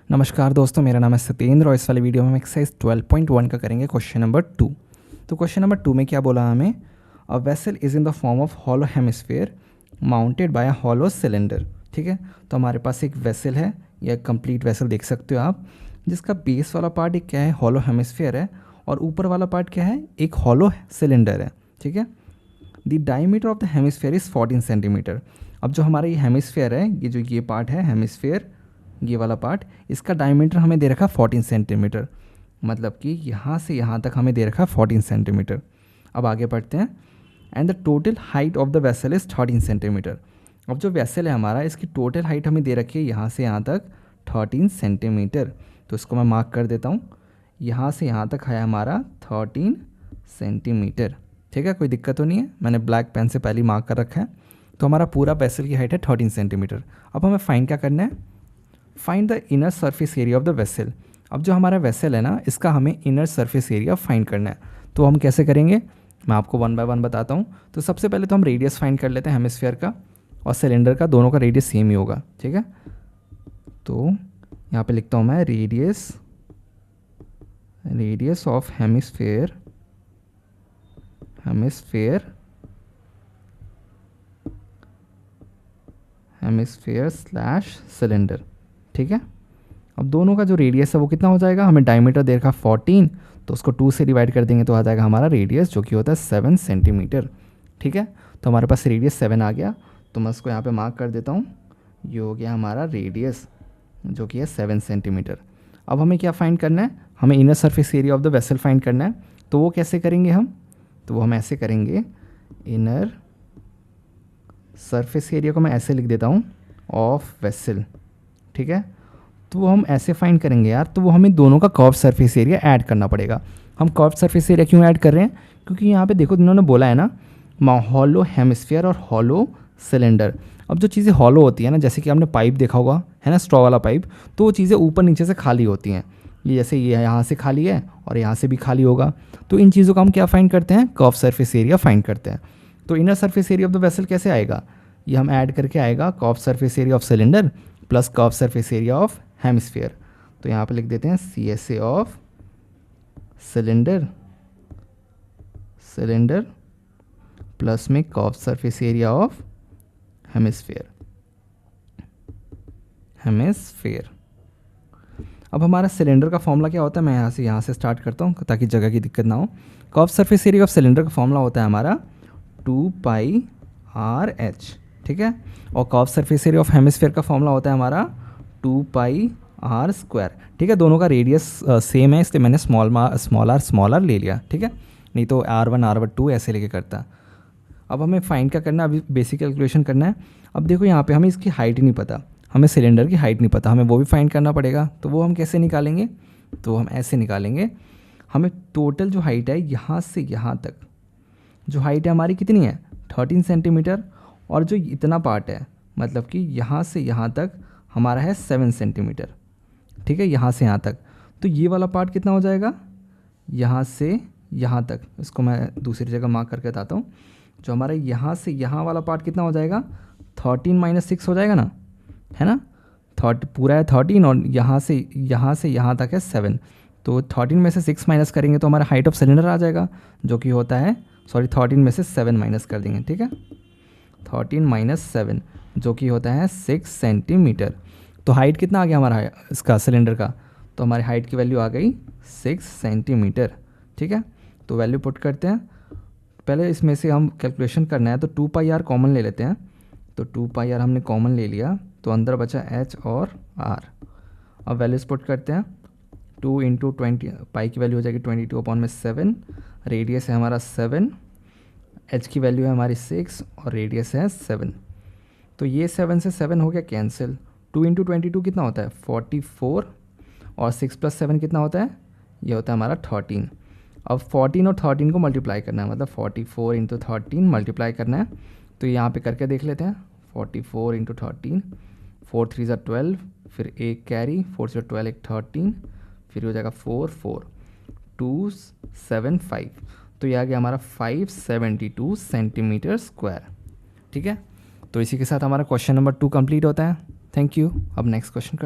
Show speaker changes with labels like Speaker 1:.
Speaker 1: नमस्कार दोस्तों, मेरा नाम है सत्येंद्र और इस वाले वीडियो में हम एक्सरसाइज 12.1 का करेंगे क्वेश्चन नंबर 2। तो क्वेश्चन नंबर 2 में क्या बोला हमें, a vessel is in the form of hollow hemisphere mounted by a hollow cylinder. ठीक है, तो हमारे पास एक वेसल है या कंप्लीट वेसल देख सकते हो आप, जिसका बेस वाला पार्ट एक क्या है, हॉलो हेमिस्फेयर है, और ऊपर वाला पार्ट क्या है, एक हॉलो सिलेंडर है। ठीक है, the diameter of the hemisphere is 14 centimetre. अब जो हमारा ये हेमिस्फेयर है, ये पार्ट है हेमिस्फेयर, ये वाला पार्ट, इसका डायमीटर हमें दे रखा 14 सेंटीमीटर, मतलब कि यहाँ से यहाँ तक हमें दे रखा 14 सेंटीमीटर। अब आगे बढ़ते हैं। And the total height of the vessel is 13 centimetre. अब जो वेसल है हमारा, इसकी टोटल हाइट हमें दे रखी है यहाँ से यहाँ तक 13 सेंटीमीटर। तो इसको मैं मार्क कर देता हूँ, यहाँ से यहाँ तक है हमारा 13 सेंटीमीटर। ठीक है, कोई दिक्कत तो नहीं है, मैंने ब्लैक पेन से पहले मार्क कर रखा है। तो हमारा पूरा वेसल की हाइट है 13 सेंटीमीटर। अब हमें फाइंड क्या करना है, find the inner surface area of the vessel. अब जो हमारा वेसल है ना, इसका हमें इनर सरफेस एरिया फाइंड करना है। तो हम कैसे करेंगे, मैं आपको वन बाय वन बताता हूँ। तो सबसे पहले तो हम रेडियस फाइंड कर लेते हैं हेमिस्फीयर का और सिलेंडर का, दोनों का रेडियस सेम ही होगा। ठीक है, तो यहाँ पे लिखता हूँ मैं radius of hemisphere slash cylinder. ठीक है, अब दोनों का जो रेडियस है वो कितना हो जाएगा, हमें डायमीटर दे रखा 14, तो उसको 2 से डिवाइड कर देंगे तो आ जाएगा हमारा रेडियस, जो कि होता है 7 सेंटीमीटर। ठीक है, तो हमारे पास रेडियस 7 आ गया, तो मैं उसको यहाँ पे मार्क कर देता हूँ। ये हो गया हमारा रेडियस, जो कि है 7 सेंटीमीटर। अब हमें क्या फाइंड करना है, हमें inner surface area of the vessel find करना है। तो वो कैसे करेंगे हम, तो वो हम ऐसे करेंगे, इनर सरफेस एरिया को मैं ऐसे लिख देता हूँ, ऑफ वेसल। ठीक है, तो वो हम ऐसे फाइंड करेंगे यार, तो वो हमें दोनों का कर्व सरफेस एरिया ऐड करना पड़ेगा। हम कर्व सरफेस एरिया क्यों ऐड कर रहे हैं, क्योंकि यहाँ पे देखो इन्होंने बोला है ना, हॉलो हेमिस्फीयर और हॉलो सिलेंडर। अब जो चीज़ें हॉलो होती है ना, जैसे कि आपने पाइप देखा होगा है ना, स्ट्रॉ वाला पाइप, तो वो चीज़ें ऊपर नीचे से खाली होती हैं। ये जैसे ये यहाँ से खाली है और यहाँ से भी खाली होगा, तो इन चीज़ों का हम क्या फाइंड करते हैं, कर्व सरफेस एरिया फाइंड करते हैं। तो inner surface area of the vessel कैसे आएगा, ये हम ऐड करके आएगा curve surface area of cylinder plus curve surface area of hemisphere. तो यहाँ पे लिख देते हैं CSA ऑफ सिलेंडर प्लस में curve surface area of hemisphere. अब हमारा सिलेंडर का फॉर्मूला क्या होता है, मैं यहाँ से स्टार्ट करता हूँ ताकि जगह की दिक्कत ना हो। Curve surface area of cylinder का फॉर्मूला होता है हमारा 2πRH। ठीक है, और curve surface area of hemisphere का फॉर्मूला होता है हमारा 2πr²। ठीक है, दोनों का रेडियस सेम है, इसलिए मैंने स्मॉल आर ले लिया। ठीक है, नहीं तो R1 R2 ऐसे लेके करता। अब हमें फाइंड क्या करना है, अभी बेसिक कैलकुलेशन करना है। अब देखो यहाँ पे हमें इसकी हाइट ही नहीं पता, हमें सिलेंडर की हाइट नहीं पता, हमें वो भी फाइंड करना पड़ेगा। तो वो हम कैसे निकालेंगे, तो हम ऐसे निकालेंगे, हमें टोटल जो हाइट है यहाँ से यहाँ तक, जो हाइट है हमारी कितनी है 13 सेंटीमीटर, और जो इतना पार्ट है मतलब कि यहाँ से यहाँ तक हमारा है 7 सेंटीमीटर। ठीक है, यहाँ से यहाँ तक, तो ये वाला पार्ट कितना हो जाएगा, यहाँ से यहाँ तक, इसको मैं दूसरी जगह मार्क करके बताता हूँ। जो हमारा यहाँ से यहाँ वाला पार्ट कितना हो जाएगा, 13 - 6 हो जाएगा ना, है ना, पूरा है 13 और यहाँ से यहाँ तक है 7। तो 13 में से 6 माइनस करेंगे तो हमारा हाइट ऑफ सिलेंडर आ जाएगा, जो कि होता है 13 में से 7 माइनस कर देंगे। ठीक है, 13 - 7 जो कि होता है 6 सेंटीमीटर। तो हाइट कितना आ गया हमारा इसका सिलेंडर का, तो हमारी हाइट की वैल्यू आ गई 6 सेंटीमीटर। ठीक है, तो वैल्यू पुट करते हैं। पहले इसमें से हम कैलकुलेशन करना है, तो 2πr कॉमन ले लेते हैं। तो 2πr हमने कॉमन ले लिया, तो अंदर बचा h और r। अब वैल्यूज पुट करते हैं, 2 × 20, पाई की वैल्यू हो जाएगी 22/7, रेडियस है हमारा 7, h की वैल्यू है हमारी 6 और रेडियस है 7। तो ये 7 से 7 हो गया कैंसिल। 2 × 22 कितना होता है 44, और 6 + 7 कितना होता है, ये होता है हमारा 13। अब 14 और 13 को मल्टीप्लाई करना है, मतलब 44 × 13 मल्टीप्लाई करना है। तो यहाँ पे करके देख लेते हैं, 44 × 13, 4 3 = 12, फिर एक कैरी, 4 से 12 एक 13, फिर हो जाएगा 4 4 275। तो ये आ गया हमारा 572 सेंटीमीटर स्क्वायर। ठीक है, तो इसी के साथ हमारा क्वेश्चन नंबर 2 कंप्लीट होता है। Thank you. अब नेक्स्ट क्वेश्चन कर